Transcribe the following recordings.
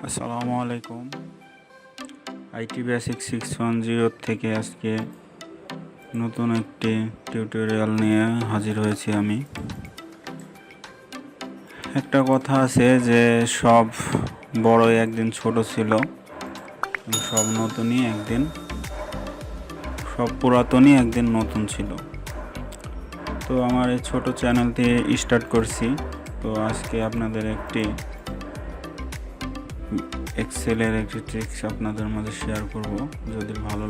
আসসালামু আলাইকুম। IT basic 610 থেকে আজকে নতুন একটি টিউটোরিয়াল নিয়ে হাজির হয়েছি আমি। একটা কথা আছে যে সব বড়ই একদিন ছোট ছিল, সব পুরাতনই একদিন নতুন ছিল। তো আমার এই ছোট চ্যানেলটি স্টার্ট করছি। তো আজকে আপনাদের একটি এক্সেলের একটি ট্রিক্স আপনাদের মাঝে শেয়ার করব। যদি ভালো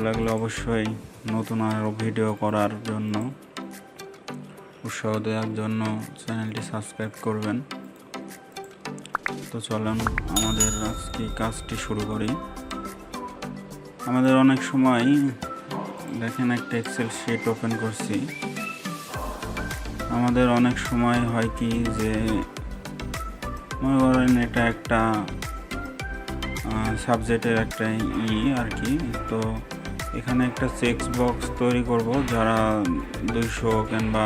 লাগলে অবশ্যই নতুন আরও ভিডিও করার জন্য উৎসাহ দেওয়ার জন্য চ্যানেলটি সাবস্ক্রাইব করবেন। তো চলুন আমাদের আজকে কাজটি শুরু করি। আমাদের অনেক সময় দেখেন একটা এক্সেল শিট ওপেন করছি, আমাদের অনেক সময় হয় কি যে মনে করেন এটা একটা সাবজেক্টের একটা আর কি। তো এখানে একটা চেক বক্স তৈরি করব, যারা 200 কিংবা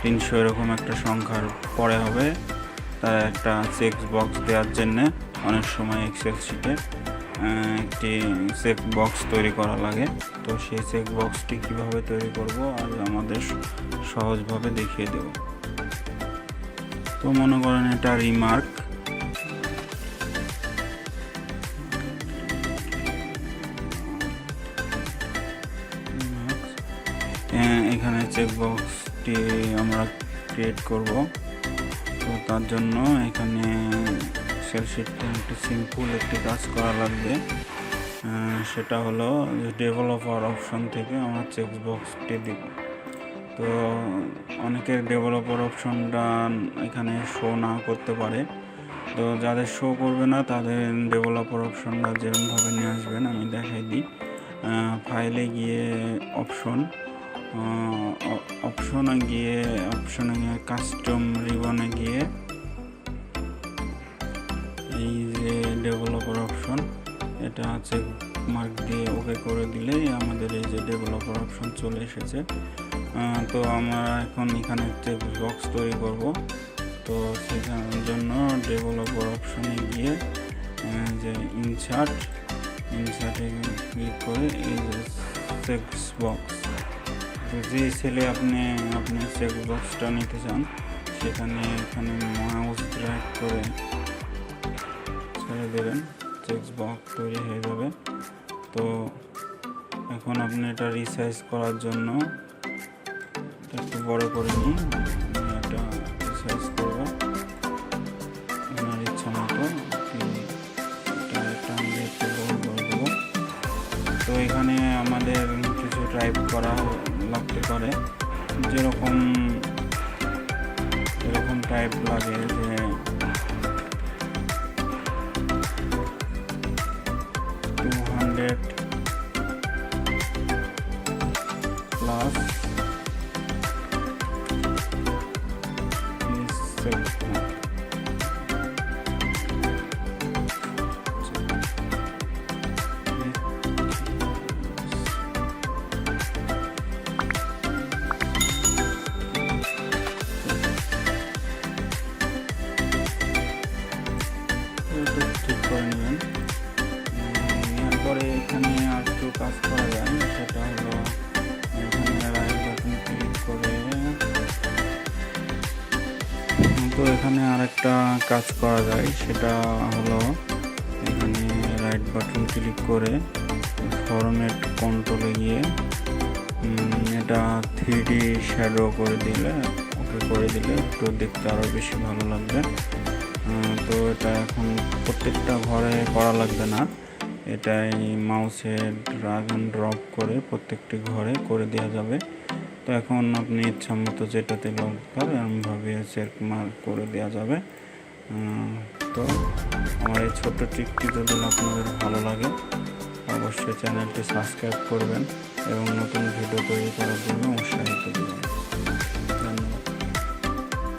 300 এরকম একটা সংখ্যার পরে হবে, তার একটা চেক বক্স দেওয়ার জন্যে অনেক সময় এক্সেল শিটে একটি চেক বক্স তৈরি করা লাগে। তো সেই চেক বক্সটি কীভাবে তৈরি করব আর আমাদের সহজভাবে দেখিয়ে দেব। তো মনে করেন এটা রিমার্ক, এখানে চেকবক্সটি আমরা ক্রিয়েট করব। তো তার জন্য এখানে এক্সেল শিটটা একটু সিম্পল একটি কাজ করা লাগবে। সেটা হলো ডেভেলপার অপশন থেকে আমরা চেকবক্সটি দিব। তো অনেকের ডেভেলপার অপশনটা এখানে শো না করতে পারে। তো যাদের শো করবে না তাদের ডেভেলপার অপশনটা যেরকমভাবে নিয়ে আসবেন আমি দেখাই দিই। ফাইলে গিয়ে অপশনে গিয়ে কাস্টম রিবনে গিয়ে এই যে ডেভেলপার অপশন, এটা চেক মার্ক দিয়ে ওকে করে দিলেই আমাদের এই যে ডেভেলপার অপশন চলে এসেছে। তো আমরা এখন এখানে চেক বক্স তৈরি করব। তো সেখানের জন্য ডেভেলপার অপশনে গিয়ে যে ইনসার্টে ক্লিক করে এই যে চেক বক্স, যে সেলে আপনি চেক বক্সটা নিতে চান এখানে মাউস ড্র্যাগ করে ছেড়ে দেবেন, চেক বক্স তৈরি হয়ে যাবে। তো এখন আপনি এটা রিসাইজ করার জন্য একটু বড় করে নিই, এটা রিসাইজ করব আপনার ইচ্ছা মতো, এটা আমি একটু বড় করে দেবো। তো এখানে আমাদের কিছু টাইপ করা লাগতে পারে, যেরকম টাইপ লাগে যে 200 প্লাস ঠিক করে নেবেন। নেওয়ার পরে এখানে আর একটু কাজ করা যায়, সেটা হলো এখানে রাইট বাটন ক্লিক করে, তো এখানে আর একটা কাজ করা যায়, সেটা হলো এখানে রাইট বাটন ক্লিক করে ফরম্যাট কন্ট্রোলে গিয়ে এটা 3D শ্যাডো করে দিলে একটু দেখতে আরও বেশি ভালো লাগবে। তো এটা এখন প্রত্যেকটা ঘরে করা লাগবে না, এটাই মাউসে ড্র্যাগ এন্ড ড্রপ করে প্রত্যেকটি ঘরে করে দেওয়া যাবে। তো এখন আপনি ইচ্ছা মতো যেটাতে দরকার এমনভাবে চেক মার্ক করে দেওয়া যাবে। তো আমার এই ছোট্ট ট্রিকটি যদি আপনাদের ভালো লাগে অবশ্যই চ্যানেলটি সাবস্ক্রাইব করবেন এবং নতুন ভিডিও তৈরি করার জন্য উৎসাহিত দেবেন।